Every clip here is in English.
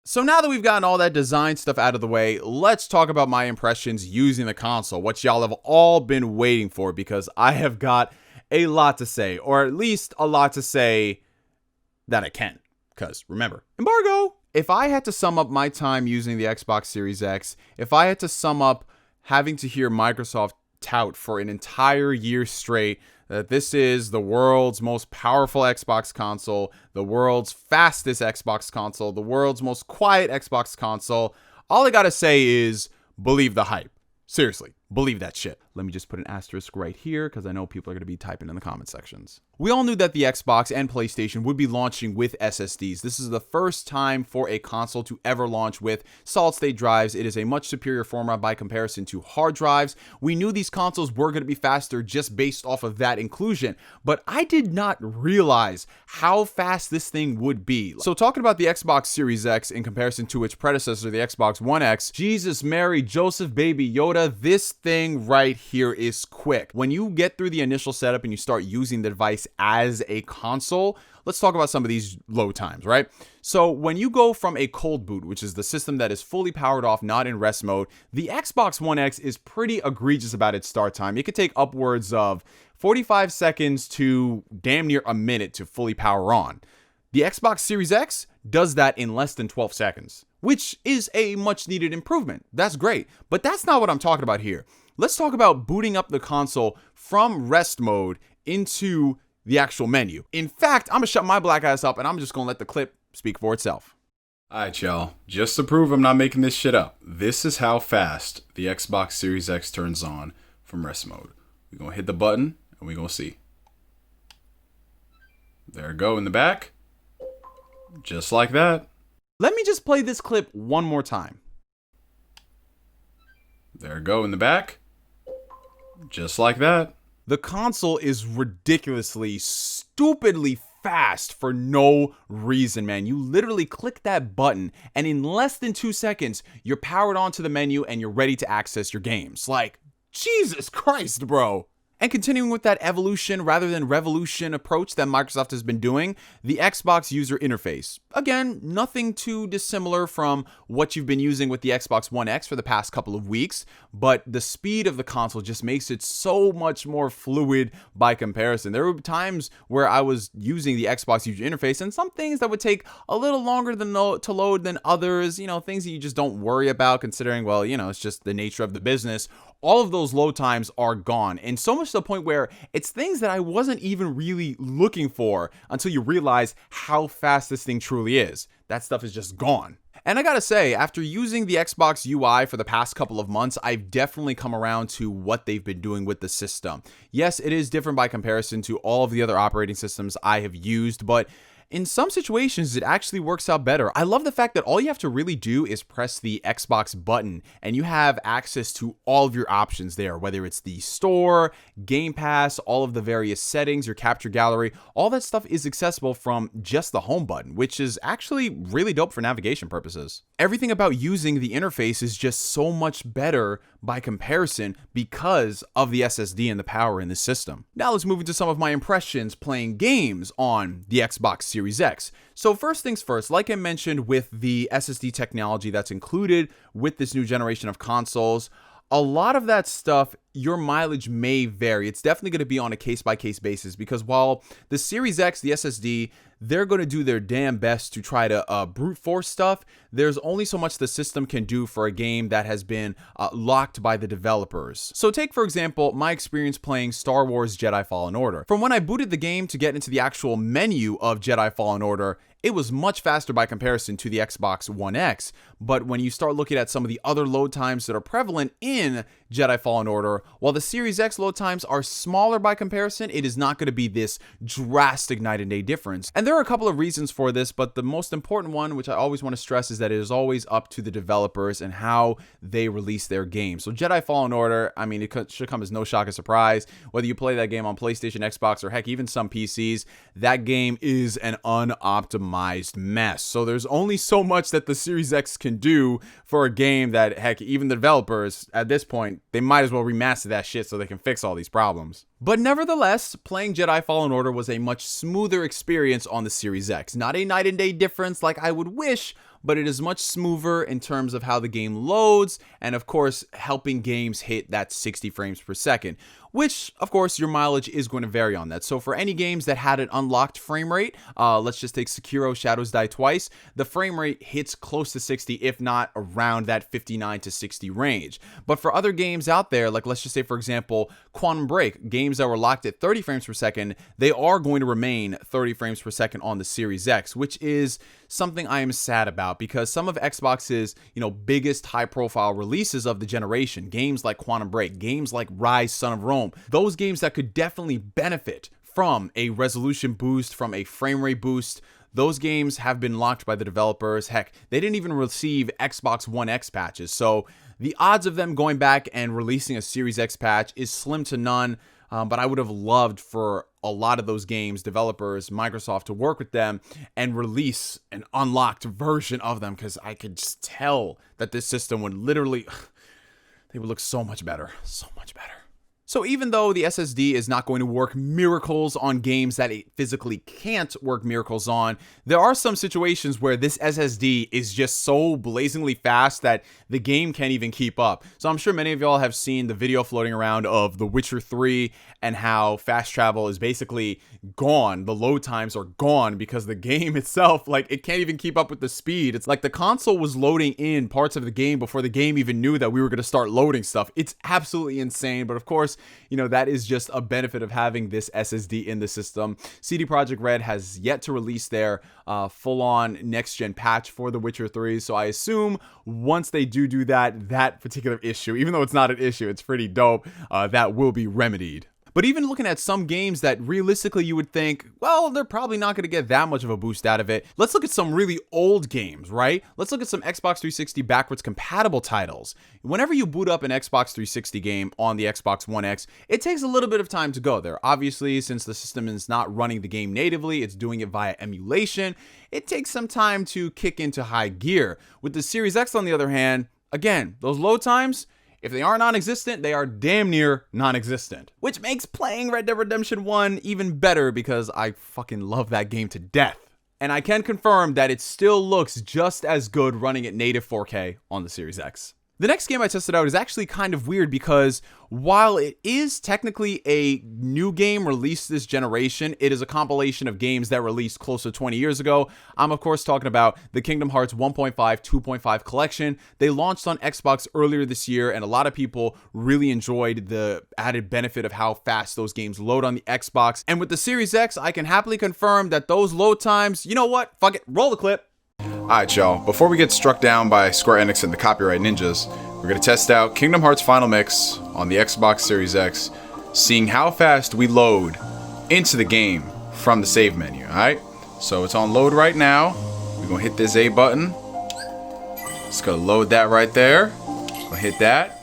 So now that we've gotten all that design stuff out of the way, let's talk about my impressions using the console, what y'all have all been waiting for, because I have got a lot to say, or at least a lot to say that I can, because remember, embargo! If I had to sum up my time using the Xbox Series X, if I had to sum up having to hear Microsoft tout for an entire year straight that this is the world's most powerful Xbox console, the world's fastest Xbox console, the world's most quiet Xbox console, all I gotta say is believe the hype. Seriously, believe that shit. Let me just put an asterisk right here because I know people are going to be typing in the comment sections. We all knew that the Xbox and PlayStation would be launching with SSDs. This is the first time for a console to ever launch with solid-state drives. It is a much superior format by comparison to hard drives. We knew these consoles were going to be faster just based off of that inclusion, but I did not realize how fast this thing would be. So talking about the Xbox Series X in comparison to its predecessor, the Xbox One X, Jesus, Mary, Joseph, Baby Yoda, this thing right here is quick. When you get through the initial setup and you start using the device as a console, let's talk about some of these load times, right? So when you go from a cold boot, which is the system that is fully powered off, not in rest mode, the Xbox One X is pretty egregious about its start time. It could take upwards of 45 seconds to damn near a minute to fully power on. The Xbox Series X does that in less than 12 seconds, which is a much needed improvement. That's great, but that's not what I'm talking about here. Let's talk about booting up the console from rest mode into the actual menu. In fact, I'm gonna shut my black ass up and I'm just gonna let the clip speak for itself. Alright y'all, just to prove I'm not making this shit up, this is how fast the Xbox Series X turns on from rest mode. We're gonna hit the button and we're gonna see. There we go in the back. Just like that. Let me just play this clip one more time. There we go in the back. Just like that. The console is ridiculously, stupidly fast for no reason, man. You literally click that button and in less than 2 seconds, you're powered onto the menu and you're ready to access your games. Like, Jesus Christ, bro. And continuing with that evolution rather than revolution approach that Microsoft has been doing, the Xbox user interface. Again, nothing too dissimilar from what you've been using with the Xbox One X for the past couple of weeks, but the speed of the console just makes it so much more fluid by comparison. There were times where I was using the Xbox user interface and some things that would take a little longer to load than others, you know, things that you just don't worry about considering, well, you know, it's just the nature of the business. All of those load times are gone, and so much to the point where it's things that I wasn't even really looking for until you realize how fast this thing truly is. That stuff is just gone. And I gotta say, after using the Xbox UI for the past couple of months, I've definitely come around to what they've been doing with the system. Yes, it is different by comparison to all of the other operating systems I have used, but in some situations, it actually works out better. I love the fact that all you have to really do is press the Xbox button and you have access to all of your options there, whether it's the store, Game Pass, all of the various settings, your capture gallery, all that stuff is accessible from just the home button, which is actually really dope for navigation purposes. Everything about using the interface is just so much better by comparison because of the SSD and the power in the system. Now let's move into some of my impressions playing games on the Xbox Series X. So first things first, like I mentioned with the SSD technology that's included with this new generation of consoles, a lot of that stuff, your mileage may vary. It's definitely going to be on a case-by-case basis because while the Series X, the SSD, they're going to do their damn best to try to brute force stuff, there's only so much the system can do for a game that has been locked by the developers. So take, for example, my experience playing Star Wars Jedi Fallen Order. From when I booted the game to get into the actual menu of Jedi Fallen Order, it was much faster by comparison to the Xbox One X, but when you start looking at some of the other load times that are prevalent in Jedi Fallen Order, while the Series X load times are smaller by comparison, it is not going to be this drastic night and day difference. And there are a couple of reasons for this, but the most important one, which I always want to stress, is that it is always up to the developers and how they release their games. So Jedi Fallen Order, I mean, it should come as no shock or surprise. Whether you play that game on PlayStation, Xbox, or heck, even some PCs, that game is an unoptimized mess. So there's only so much that the Series X can do for a game that, heck, even the developers at this point, they might as well remaster that shit so they can fix all these problems. But nevertheless, playing Jedi Fallen Order was a much smoother experience on the Series X. Not a night and day difference like I would wish, but it is much smoother in terms of how the game loads and, of course, helping games hit that 60 frames per second, which, of course, your mileage is going to vary on that. So for any games that had an unlocked frame rate, let's just take Sekiro Shadows Die Twice, the frame rate hits close to 60, if not around that 59 to 60 range. But for other games out there, like let's just say, for example, Quantum Break, games that were locked at 30 frames per second, they are going to remain 30 frames per second on the Series X, which is something I am sad about because some of Xbox's, biggest high-profile releases of the generation, games like Quantum Break, games like Rise Son of Rome, those games that could definitely benefit from a resolution boost, from a frame rate boost, those games have been locked by the developers. Heck, they didn't even receive Xbox One X patches. So the odds of them going back and releasing a Series X patch is slim to none. But I would have loved for a lot of those games, developers, Microsoft, to work with them and release an unlocked version of them, because I could just tell that this system would literally, they would look so much better, so much better. So even though the SSD is not going to work miracles on games that it physically can't work miracles on, there are some situations where this SSD is just so blazingly fast that the game can't even keep up. So I'm sure many of y'all have seen the video floating around of The Witcher 3 and how fast travel is basically gone. The load times are gone because the game itself, it can't even keep up with the speed. It's like the console was loading in parts of the game before the game even knew that we were going to start loading stuff. It's absolutely insane, but of course, that is just a benefit of having this SSD in the system. CD Projekt Red has yet to release their full-on next-gen patch for The Witcher 3, so I assume once they do that particular issue, even though it's not an issue, it's pretty dope, that will be remedied. But even looking at some games that realistically you would think, well, they're probably not going to get that much of a boost out of it. Let's look at some really old games, right? Let's look at some Xbox 360 backwards compatible titles. Whenever you boot up an Xbox 360 game on the Xbox One X, it takes a little bit of time to go there. Obviously, since the system is not running the game natively, it's doing it via emulation, it takes some time to kick into high gear. With the Series X, on the other hand, again, those load times, if they are non-existent, they are damn near non-existent. Which makes playing Red Dead Redemption 1 even better because I fucking love that game to death. And I can confirm that it still looks just as good running at native 4K on the Series X. The next game I tested out is actually kind of weird because while it is technically a new game released this generation, it is a compilation of games that released close to 20 years ago. I'm of course talking about the Kingdom Hearts 1.5, 2.5 collection. They launched on Xbox earlier this year, and a lot of people really enjoyed the added benefit of how fast those games load on the Xbox. And with the Series X, I can happily confirm that those load times, you know what? Fuck it, roll the clip. Alright y'all, before we get struck down by Square Enix and the copyright ninjas, we're going to test out Kingdom Hearts Final Mix on the Xbox Series X, seeing how fast we load into the game from the save menu, alright? So it's on load right now. We're going to hit this A button. It's going to load that right there. We'll hit that.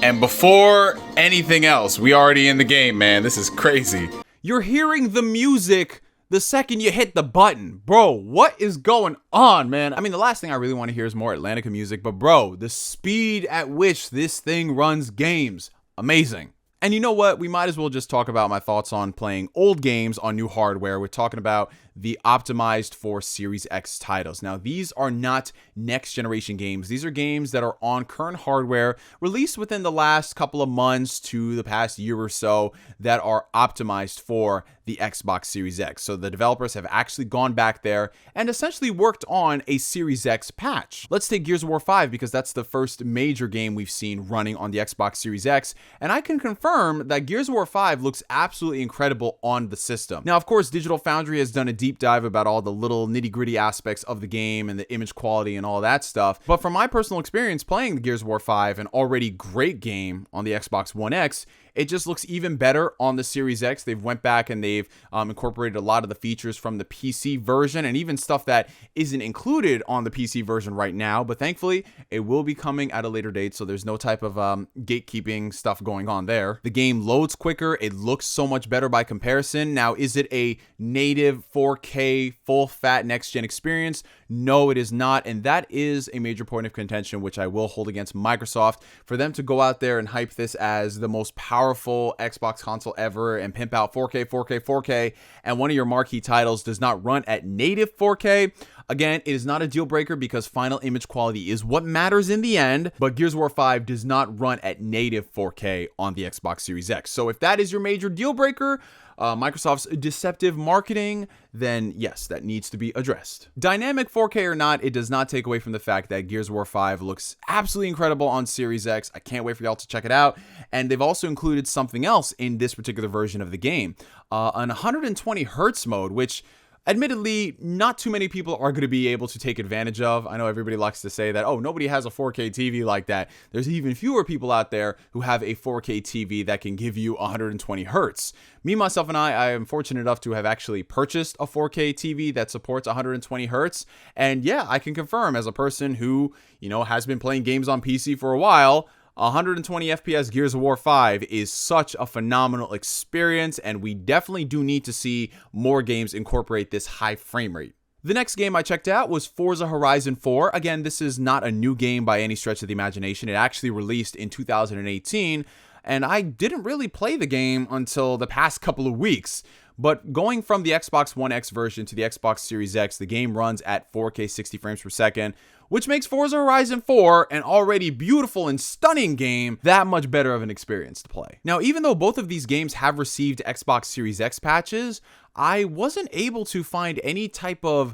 And before anything else, we already in the game, man. This is crazy. You're hearing the music the second you hit the button. Bro, what is going on, man? I mean, the last thing I really want to hear is more Atlantica music, but bro, the speed at which this thing runs games, amazing. And you know what? We might as well just talk about my thoughts on playing old games on new hardware. We're talking about the optimized for Series X titles. Now, these are not next generation games. These are games that are on current hardware released within the last couple of months to the past year or so that are optimized for the Xbox Series X. So the developers have actually gone back there and essentially worked on a Series X patch. Let's take Gears of War 5 because that's the first major game we've seen running on the Xbox Series X, and I can confirm that Gears of War 5 looks absolutely incredible on the system. Now, of course, Digital Foundry has done a deep dive about all the little nitty-gritty aspects of the game and the image quality and all that stuff, but from my personal experience playing the Gears of War 5, an already great game on the Xbox One X, it just looks even better on the Series X. They've went back and they've incorporated a lot of the features from the PC version and even stuff that isn't included on the PC version right now. But thankfully, it will be coming at a later date, so there's no type of gatekeeping stuff going on there. The game loads quicker. It looks so much better by comparison. Now, is it a native 4K 4K full fat next gen experience? No, it is not. And that is a major point of contention, which I will hold against Microsoft for them to go out there and hype this as the most powerful Xbox console ever and pimp out 4K, 4K, 4K. And one of your marquee titles does not run at native 4K. Again, it is not a deal breaker because final image quality is what matters in the end, but Gears of War 5 does not run at native 4K on the Xbox Series X. So if that is your major deal breaker, Microsoft's deceptive marketing, then yes, that needs to be addressed. Dynamic 4K or not, it does not take away from the fact that Gears of War 5 looks absolutely incredible on Series X. I can't wait for y'all to check it out. And they've also included something else in this particular version of the game, an 120 Hertz mode, which admittedly, not too many people are going to be able to take advantage of. I know everybody likes to say that, oh, nobody has a 4K TV like that. There's even fewer people out there who have a 4K TV that can give you 120 Hertz. Me, myself, and I am fortunate enough to have actually purchased a 4K TV that supports 120 Hertz. And yeah, I can confirm as a person who, has been playing games on PC for a while, 120 FPS Gears of War 5 is such a phenomenal experience, and we definitely do need to see more games incorporate this high frame rate. The next game I checked out was Forza Horizon 4. Again, this is not a new game by any stretch of the imagination. It actually released in 2018, and I didn't really play the game until the past couple of weeks. But going from the Xbox One X version to the Xbox Series X, the game runs at 4K 60 frames per second, which makes Forza Horizon 4, an already beautiful and stunning game, that much better of an experience to play. Now, even though both of these games have received Xbox Series X patches, I wasn't able to find any type of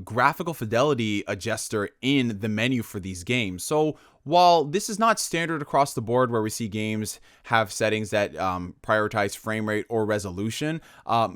graphical fidelity adjuster in the menu for these games. So while this is not standard across the board where we see games have settings that prioritize frame rate or resolution,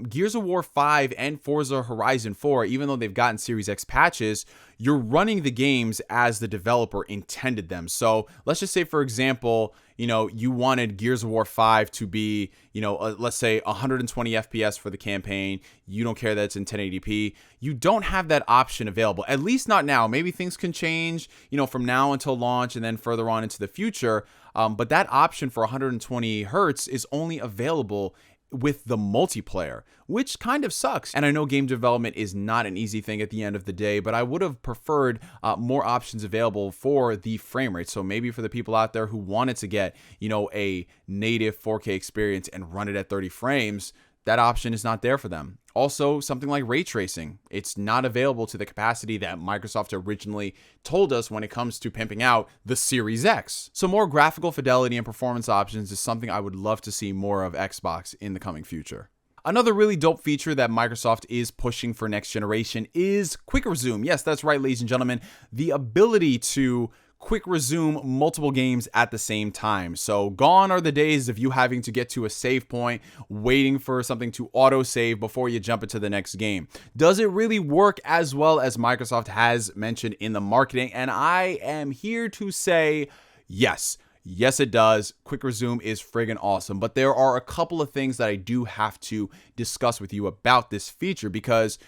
Gears of War 5 and Forza Horizon 4, even though they've gotten Series X patches, you're running the games as the developer intended them. So let's just say, for example, you wanted Gears of War 5 to be, let's say 120 FPS for the campaign. You don't care that it's in 1080p. You don't have that option available, at least not now. Maybe things can change, from now until launch and then further on into the future. But that option for 120 Hertz is only available with the multiplayer, which kind of sucks. And I know game development is not an easy thing at the end of the day, but I would have preferred more options available for the frame rate. So maybe for the people out there who wanted to get, a native 4K experience and run it at 30 frames, that option is not there for them. Also, something like ray tracing, it's not available to the capacity that Microsoft originally told us when it comes to pimping out the Series X. So more graphical fidelity and performance options is something I would love to see more of Xbox in the coming future. Another really dope feature that Microsoft is pushing for next generation is quick resume. Yes, that's right, ladies and gentlemen. The ability to quick resume multiple games at the same time. So gone are the days of you having to get to a save point, waiting for something to auto save before you jump into the next game. Does it really work as well as Microsoft has mentioned in the marketing? And I am here to say yes. Yes, it does. Quick resume is friggin' awesome, but there are a couple of things that I do have to discuss with you about this feature because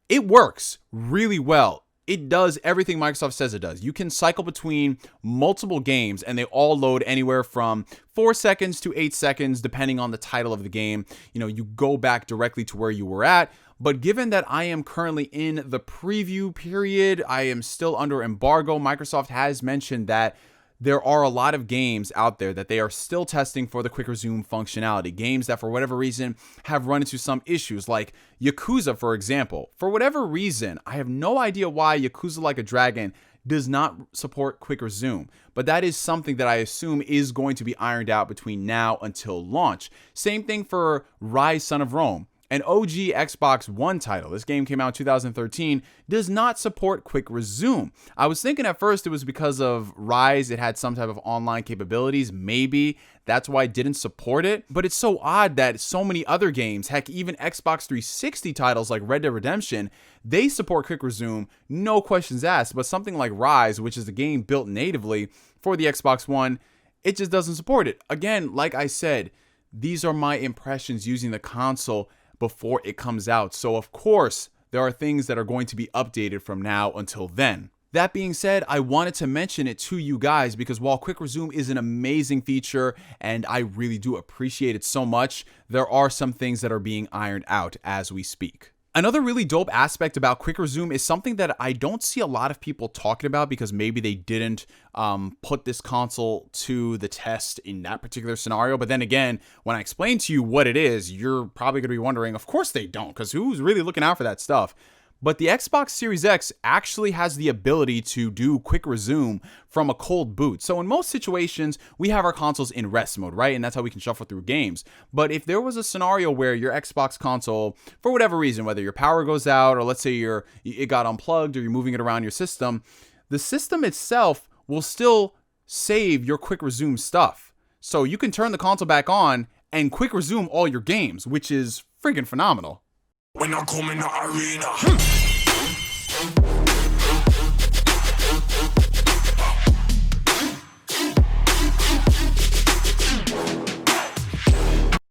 it works really well. It does everything Microsoft says it does. You can cycle between multiple games and they all load anywhere from 4 seconds to 8 seconds, depending on the title of the game. You go back directly to where you were at. But given that I am currently in the preview period, I am still under embargo. Microsoft has mentioned that there are a lot of games out there that they are still testing for the quick resume functionality. Games that for whatever reason have run into some issues, like Yakuza, for example. For whatever reason, I have no idea why Yakuza Like a Dragon does not support quick resume, but that is something that I assume is going to be ironed out between now until launch. Same thing for Rise Son of Rome. An OG Xbox One title, this game came out in 2013, does not support quick resume. I was thinking at first it was because of Rise, it had some type of online capabilities, maybe that's why it didn't support it. But it's so odd that so many other games, heck, even Xbox 360 titles like Red Dead Redemption, they support quick resume, no questions asked. But something like Rise, which is a game built natively for the Xbox One, it just doesn't support it. Again, like I said, these are my impressions using the console before it comes out. So of course, there are things that are going to be updated from now until then. That being said, I wanted to mention it to you guys because while quick resume is an amazing feature and I really do appreciate it so much, there are some things that are being ironed out as we speak. Another really dope aspect about quick resume is something that I don't see a lot of people talking about because maybe they didn't put this console to the test in that particular scenario. But then again, when I explain to you what it is, you're probably going to be wondering, of course they don't, because who's really looking out for that stuff? But the Xbox Series X actually has the ability to do quick resume from a cold boot. So in most situations, we have our consoles in rest mode, right? And that's how we can shuffle through games. But if there was a scenario where your Xbox console, for whatever reason, whether your power goes out or let's say it got unplugged or you're moving it around your system, the system itself will still save your quick resume stuff. So you can turn the console back on and quick resume all your games, which is friggin' phenomenal. When I come in the arena.